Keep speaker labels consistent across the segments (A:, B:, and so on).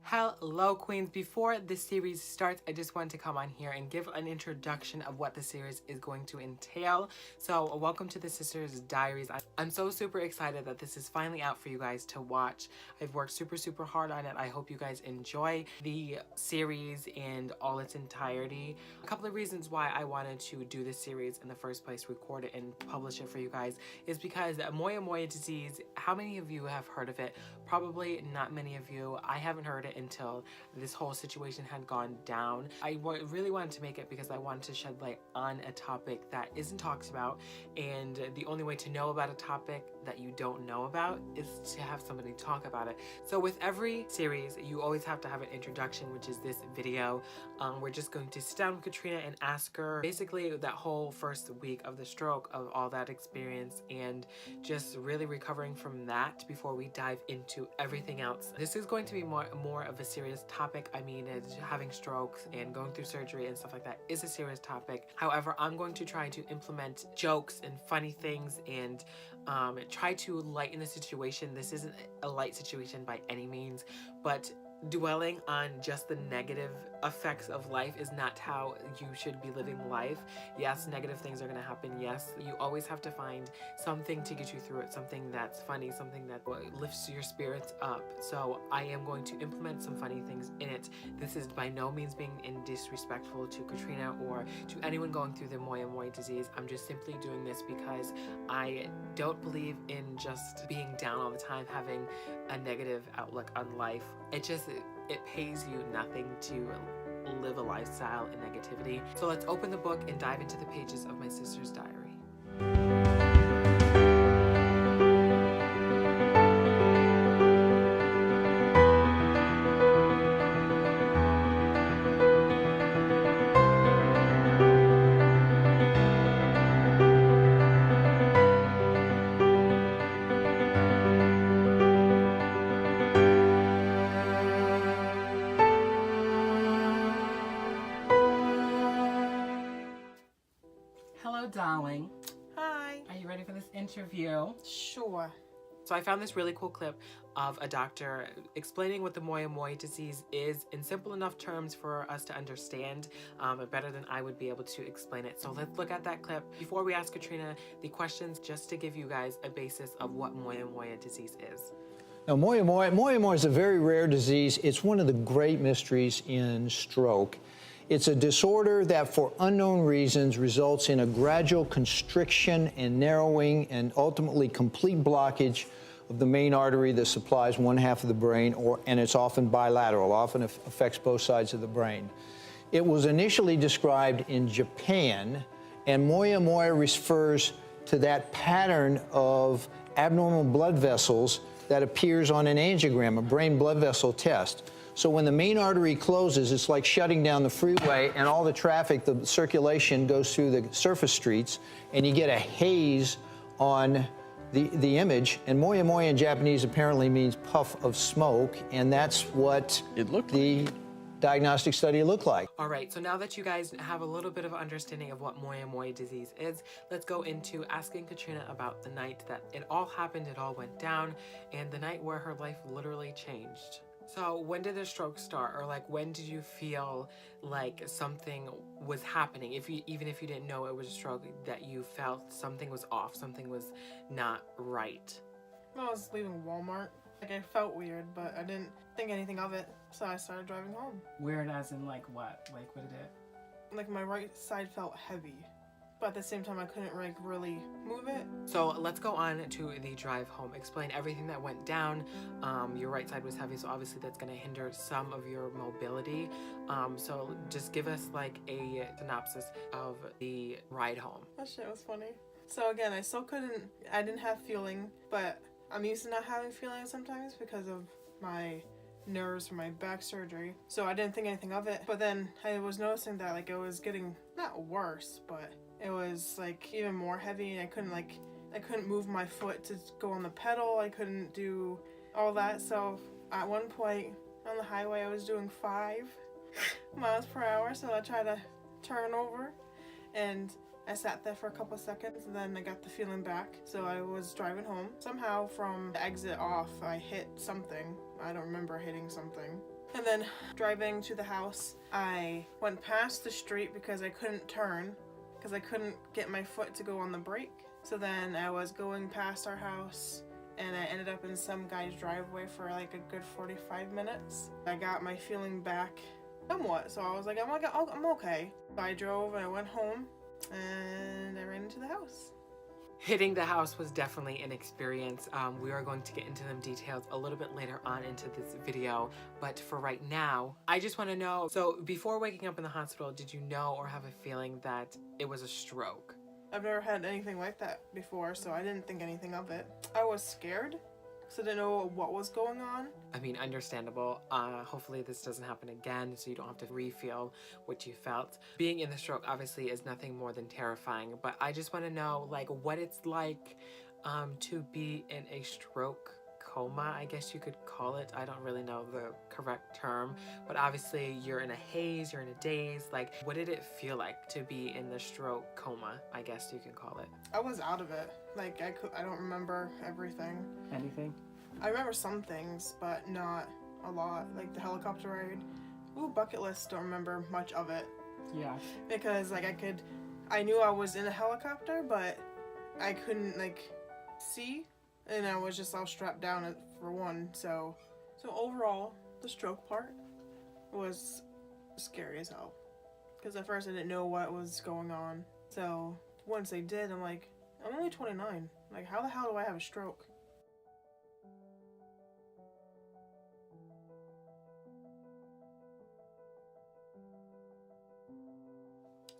A: Hello Queens, before this series starts I just wanted to come on here and give an introduction of what the series is going to entail. So welcome to the Sisters Diaries. I'm so super excited that this is finally out for you guys to watch. I've worked super hard on it. I hope you guys enjoy the series in all its entirety. A couple of reasons why I wanted to do this series in the first place, record it and publish it for you guys, is because Moyamoya disease, how many of you have heard of it? Probably not many of you. I haven't heard it until this whole situation had gone down. I really wanted to make it because I wanted to shed light on a topic that isn't talked about, and the only way to know about a topic that you don't know about is to have somebody talk about it. So with every series, you always have to have an introduction, which is this video. We're just going to sit down with Katrina and ask her basically that whole first week of the stroke, of all that experience, and just really recovering from that before we dive into everything else. This is going to be more of a serious topic. I mean, having strokes and going through surgery and stuff like that is a serious topic. However, I'm going to try to implement jokes and funny things and try to lighten the situation. This isn't a light situation by any means, but dwelling on just the negative effects of life is not how you should be living life. Yes, negative things are going to happen. Yes, you always have to find something to get you through it, something that's funny, something that lifts your spirits up. So I am going to implement some funny things in it. This is by no means being disrespectful to Katrina or to anyone going through the Moyamoya disease. I'm just simply doing this because I don't believe in just being down all the time, having a negative outlook on life. It pays you nothing to live a lifestyle in negativity. So let's open the book and dive into the pages of my sister's diary.
B: Hello, darling.
A: Hi.
B: Are you ready for this interview?
A: Sure. So I found this really cool clip of a doctor explaining what the Moyamoya disease is in simple enough terms for us to understand, better than I would be able to explain it. So let's look at that clip before we ask Katrina the questions, just to give you guys a basis of what Moyamoya disease is.
C: Now, Moyamoya is a very rare disease. It's one of the great mysteries in stroke. It's a disorder that, for unknown reasons, results in a gradual constriction and narrowing and ultimately complete blockage of the main artery that supplies one half of the brain, and it's often bilateral, often affects both sides of the brain. It was initially described in Japan, and Moyamoya refers to that pattern of abnormal blood vessels that appears on an angiogram, a brain blood vessel test. So when the main artery closes, it's like shutting down the freeway, and all the traffic, the circulation goes through the surface streets, and you get a haze on the image. And Moyamoya in Japanese apparently means puff of smoke, and that's what the diagnostic study looked like.
A: All right, so now that you guys have a little bit of understanding of what Moyamoya disease is, let's go into asking Katrina about the night that it all happened, it all went down, and the night where her life literally changed. So when did the stroke start, or like when did you feel like something was happening? Even if you didn't know it was a stroke, that you felt something was off, something was not right.
D: I was leaving Walmart. Like, I felt weird, but I didn't think anything of it, so I started driving home.
B: Weird as in like what? Like what did it?
D: Like, my right side felt heavy, but at the same time I couldn't like really move it.
A: So let's go on to the drive home. Explain everything that went down. Your right side was heavy, so obviously that's going to hinder some of your mobility. So just give us like a synopsis of the ride home.
D: That shit was funny. So again, I didn't have feeling, but I'm used to not having feelings sometimes because of my nerves from my back surgery. So I didn't think anything of it. But then I was noticing that like it was getting not worse, but it was like even more heavy, and I couldn't move my foot to go on the pedal. I couldn't do all that. So at one point on the highway I was doing 5 miles per hour, so I tried to turn over, and I sat there for a couple seconds and then I got the feeling back. So I was driving home. Somehow from the exit off, I hit something. I don't remember hitting something. And then driving to the house, I went past the street because I couldn't turn, because I couldn't get my foot to go on the brake. So then I was going past our house and I ended up in some guy's driveway for like a good 45 minutes. I got my feeling back somewhat, so I was like, I'm okay. So I drove and I went home and I ran into the house.
A: Hitting the house was definitely an experience. We are going to get into them details a little bit later on into this video, but for right now, I just want to know, so before waking up in the hospital, did you know or have a feeling that it was a stroke?
D: I've never had anything like that before, so I didn't think anything of it. I was scared, so I didn't know what was going on.
A: I mean, understandable. Hopefully this doesn't happen again, so you don't have to re-feel what you felt. Being in the stroke obviously is nothing more than terrifying, but I just want to know like what it's like to be in a stroke coma, I guess you could call it. I don't really know the correct term, but obviously you're in a haze, you're in a daze. Like, what did it feel like to be in the stroke coma, I guess you can call it?
D: I was out of it. Like, I don't remember everything.
B: Anything?
D: I remember some things, but not a lot. Like the helicopter ride. Ooh, bucket list, don't remember much of it.
B: Yeah.
D: Because like I knew I was in a helicopter, but I couldn't like see, and I was just all strapped down for one. So overall, the stroke part was scary as hell. Because at first I didn't know what was going on. So once they did, I'm like, I'm only 29. Like, how the hell do I have a stroke?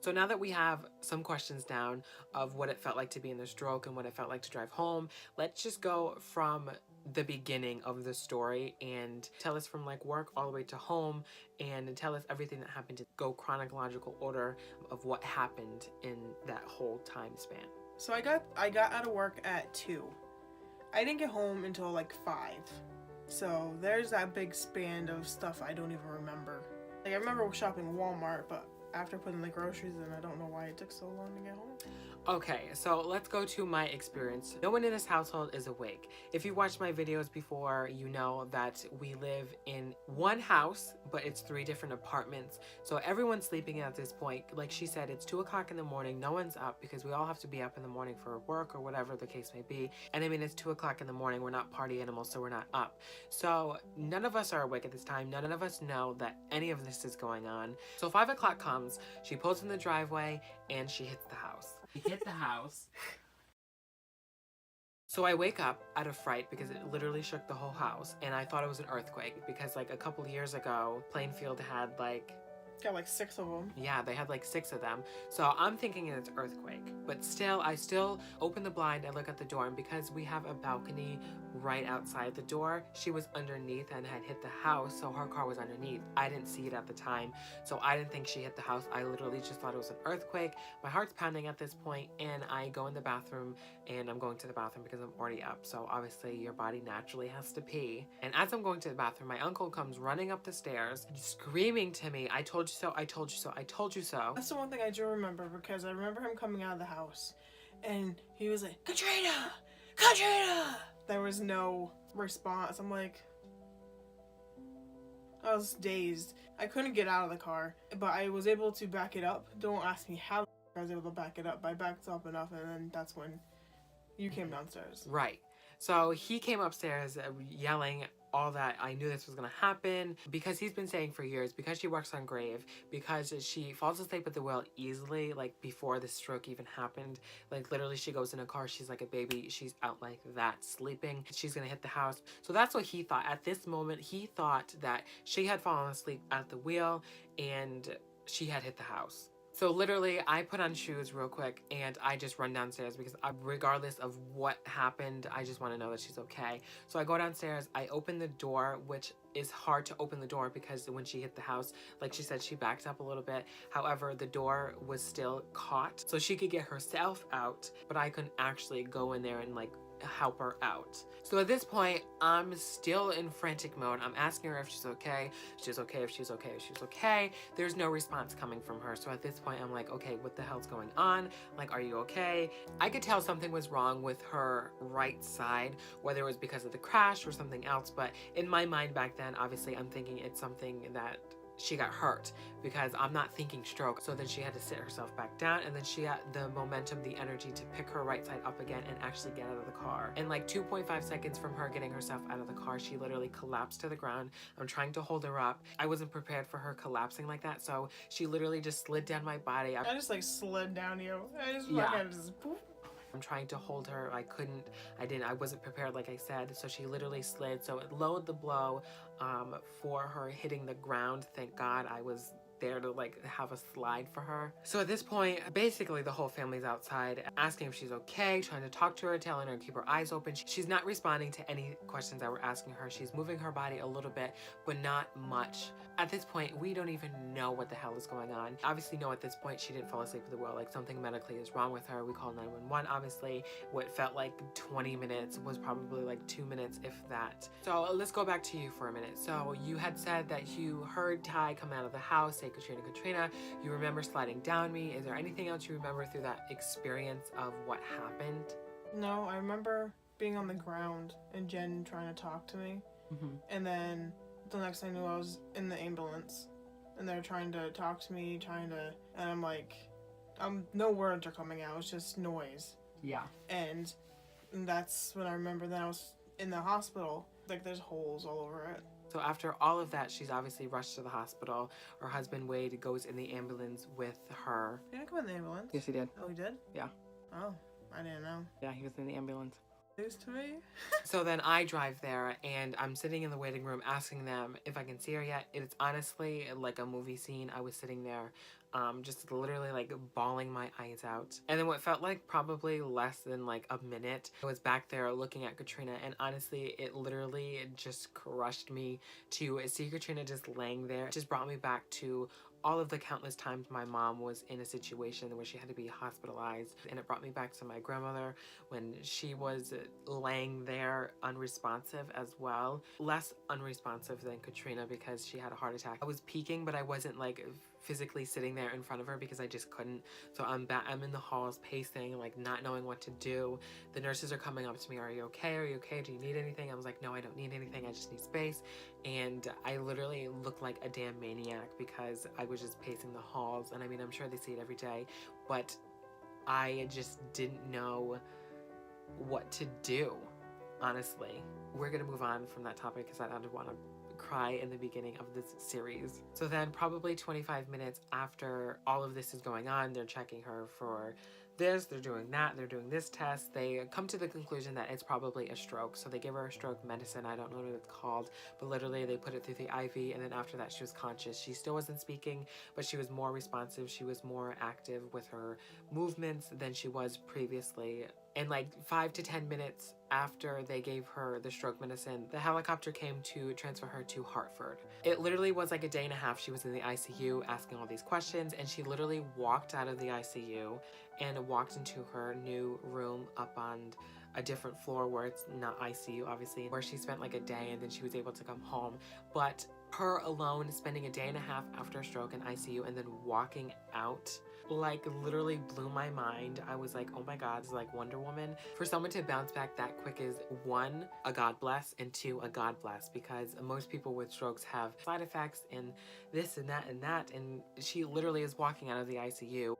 A: So now that we have some questions down of what it felt like to be in the stroke and what it felt like to drive home, let's just go from the beginning of the story and tell us from like work all the way to home and tell us everything that happened, to go chronological order of what happened in that whole time span.
D: So I got out of work at 2. I didn't get home until like 5. So there's that big span of stuff I don't even remember. Like I remember shopping Walmart, but after putting the groceries in, I don't know why it took so long to get home.
A: Okay, so let's go to my experience. No one in this household is awake. If you watched my videos before, you know that we live in one house, but it's 3 different apartments. So everyone's sleeping at this point. Like she said, it's 2 o'clock in the morning. No one's up because we all have to be up in the morning for work or whatever the case may be. And I mean, it's 2 o'clock in the morning. We're not party animals, so we're not up. So none of us are awake at this time. None of us know that any of this is going on. So 5 o'clock comes, she pulls in the driveway and she hits the house.
B: Hit the house.
A: So I wake up out of fright because it literally shook the whole house, and I thought it was an earthquake because like a couple of years ago, Plainfield had like
D: Got like 6 of them.
A: Yeah, they had like 6 of them. So I'm thinking it's earthquake. But still, I still open the blind and look at the door. And because we have a balcony right outside the door, she was underneath and had hit the house. So her car was underneath. I didn't see it at the time. So I didn't think she hit the house. I literally just thought it was an earthquake. My heart's pounding at this point, and I go in the bathroom, and I'm going to the bathroom because I'm already up. So obviously your body naturally has to pee. And as I'm going to the bathroom, my uncle comes running up the stairs, screaming to me, "I told you so, I told you so, I told you so."
D: That's the one thing I do remember, because I remember him coming out of the house and he was like, "Katrina! Katrina!" There was no response. I'm like, I was dazed. I couldn't get out of the car, but I was able to back it up. Don't ask me how I was able to back it up. I backed up enough, and then that's when you came downstairs.
A: Right. So he came upstairs yelling all that. I knew this was going to happen because he's been saying for years, because she works on grave, because she falls asleep at the wheel easily, like before the stroke even happened. Like literally she goes in a car, she's like a baby, she's out like that sleeping, she's going to hit the house. So that's what he thought. At this moment, he thought that she had fallen asleep at the wheel and she had hit the house. So literally, I put on shoes real quick and I just run downstairs because regardless of what happened, I just want to know that she's okay. So I go downstairs, I open the door, which is hard to open the door because when she hit the house, like she said, she backed up a little bit. However, the door was still caught, so she could get herself out, but I couldn't actually go in there and like help her out. So at this point, I'm still in frantic mode. I'm asking her if she's okay. She's okay, if she's okay, if she's okay. There's no response coming from her. So at this point, I'm like, okay, what the hell's going on? Like, are you okay? I could tell something was wrong with her right side, whether it was because of the crash or something else. But in my mind back then, obviously, I'm thinking it's something that she got hurt, because I'm not thinking stroke. So then she had to sit herself back down, and then she got the momentum, the energy to pick her right side up again and actually get out of the car. And like 2.5 seconds from her getting herself out of the car, she literally collapsed to the ground. I'm trying to hold her up. I wasn't prepared for her collapsing like that, so she literally just slid down my body.
D: I just like slid down you. I just just poof.
A: I'm trying to hold her. I wasn't prepared, like I said. So she literally slid. So it lowered the blow for her hitting the ground. Thank God I was there to like have a slide for her. So at this point, basically the whole family's outside asking if she's okay, trying to talk to her, telling her to keep her eyes open. She's not responding to any questions that we're asking her. She's moving her body a little bit, but not much. At this point, we don't even know what the hell is going on. Obviously know at this point she didn't fall asleep at the wheel. Like something medically is wrong with her. We called 911, obviously. What felt like 20 minutes was probably like 2 minutes, if that. So let's go back to you for a minute. So you had said that you heard Ty come out of the house, say Katrina, Katrina. You remember sliding down me. Is there anything else you remember through that experience of what happened?
D: No, I remember being on the ground and Jen trying to talk to me. And then the next thing I knew, I was in the ambulance. And they're trying to talk to me, and I'm like, no words are coming out. It's just noise.
B: Yeah.
D: And that's when I remember that I was in the hospital. Like, there's holes all over it.
A: So after all of that, she's obviously rushed to the hospital. Her husband, Wade, goes in the ambulance with her.
D: He didn't come in the ambulance?
A: Yes, he did.
D: Oh, he did?
A: Yeah.
D: Oh, I didn't know.
A: Yeah, he was in the ambulance.
D: News to me?
A: So then I drive there, and I'm sitting in the waiting room asking them if I can see her yet. It's honestly like a movie scene. I was sitting there just literally like bawling my eyes out. And then what felt like probably less than like a minute, I was back there looking at Katrina, and honestly, it literally just crushed me to see Katrina just laying there. It just brought me back to all of the countless times my mom was in a situation where she had to be hospitalized. And it brought me back to my grandmother when she was laying there unresponsive as well. Less unresponsive than Katrina because she had a heart attack. I was peeking, but I wasn't like physically sitting there in front of her because I just couldn't. So I'm in the halls pacing, like not knowing what to do. The nurses are coming up to me, are you okay? Are you okay? Do you need anything? I was like, no, I don't need anything. I just need space. And I literally looked like a damn maniac because I was just pacing the halls. And I mean, I'm sure they see it every day, but I just didn't know what to do, honestly. We're gonna move on from that topic because I don't want to cry in the beginning of this series. So then probably 25 minutes after all of this is going on, they're checking her for this, they're doing that, they're doing this test. They come to the conclusion that it's probably a stroke. So they give her a stroke medicine. I don't know what it's called, but literally they put it through the IV, and then after that she was conscious. She still wasn't speaking, but she was more responsive. She was more active with her movements than she was previously. And like 5 to 10 minutes after they gave her the stroke medicine, the helicopter came to transfer her to Hartford. It literally was like a day and a half. She was in the ICU asking all these questions, and she literally walked out of the ICU and walked into her new room up on a different floor where it's not ICU, obviously, where she spent like a day, and then she was able to come home. But her alone spending a day and a half after a stroke in ICU and then walking out, like literally blew my mind. I was like, oh my God, it's like Wonder Woman. For someone to bounce back that quick is 1, a God bless, and 2, a God bless, because most people with strokes have side effects and this and that and that, and she literally is walking out of the ICU.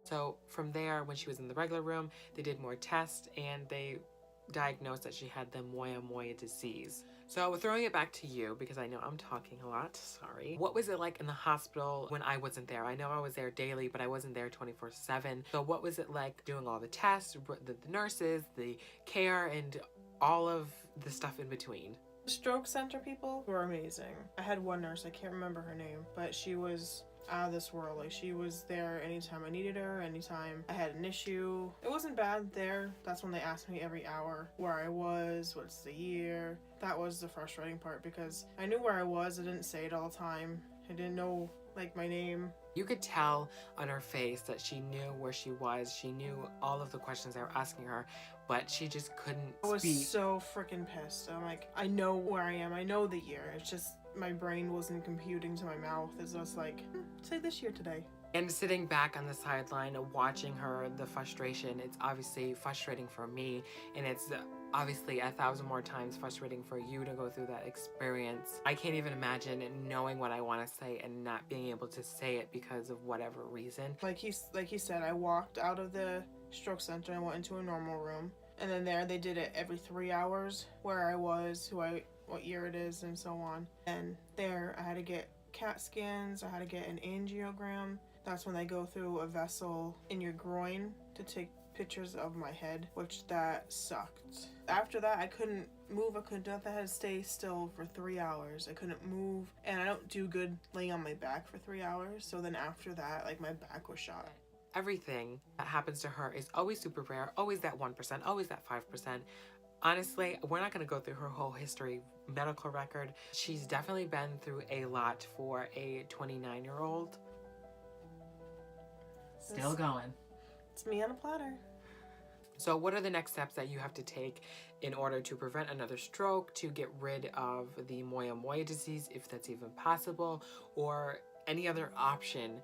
A: So from there, when she was in the regular room, they did more tests and they diagnosed that she had the Moya disease. So throwing it back to you, because I know I'm talking a lot, sorry. What was it like in the hospital when I wasn't there? I know I was there daily, but I wasn't there 24/7. So what was it like doing all the tests, the nurses, the care, and all of the stuff in between?
D: The stroke center people were amazing. I had one nurse, I can't remember her name, but she was out of this world. Like, she was there anytime I needed her, anytime I had an issue. It wasn't bad there. That's when they asked me every hour where I was, what's the year. That was the frustrating part, because I knew where I was. I didn't say it all the time. I didn't know, like, my name.
A: You could tell on her face that she knew where she was. She knew all of the questions they were asking her, but she just couldn't
D: I was
A: speak.
D: so freaking pissed. I'm like, I know where I am. I know the year. It's just my brain wasn't computing to my mouth. It's just like, say this year today.
A: And sitting back on the sideline watching her, the frustration, it's obviously frustrating for me, and it's obviously 1,000 more times frustrating for you to go through that experience. I can't even imagine knowing what I want to say and not being able to say it because of whatever reason.
D: Like he said, I walked out of the stroke center and went into a normal room. And then there they did it every 3 hours, where I was, what year it is, and so on. And there I had to get CAT scans, I had to get an angiogram. That's when they go through a vessel in your groin to take pictures of my head, which that sucked. After that, I couldn't move, I couldn't do nothing. I had to stay still for 3 hours. I couldn't move, and I don't do good laying on my back for 3 hours. So then after that, like, my back was shot.
A: Everything that happens to her is always super rare, always that 1%, always that 5%. Honestly, we're not going to go through her whole history, medical record. She's definitely been through a lot for a 29-year-old.
B: Still going.
D: It's me on a platter.
A: So what are the next steps that you have to take in order to prevent another stroke, to get rid of the moya-moya disease, if that's even possible, or any other option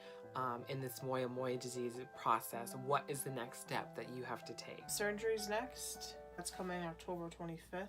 A: in this moya-moya disease process? What is the next step that you have to take?
D: Surgery's next. That's coming October 25th.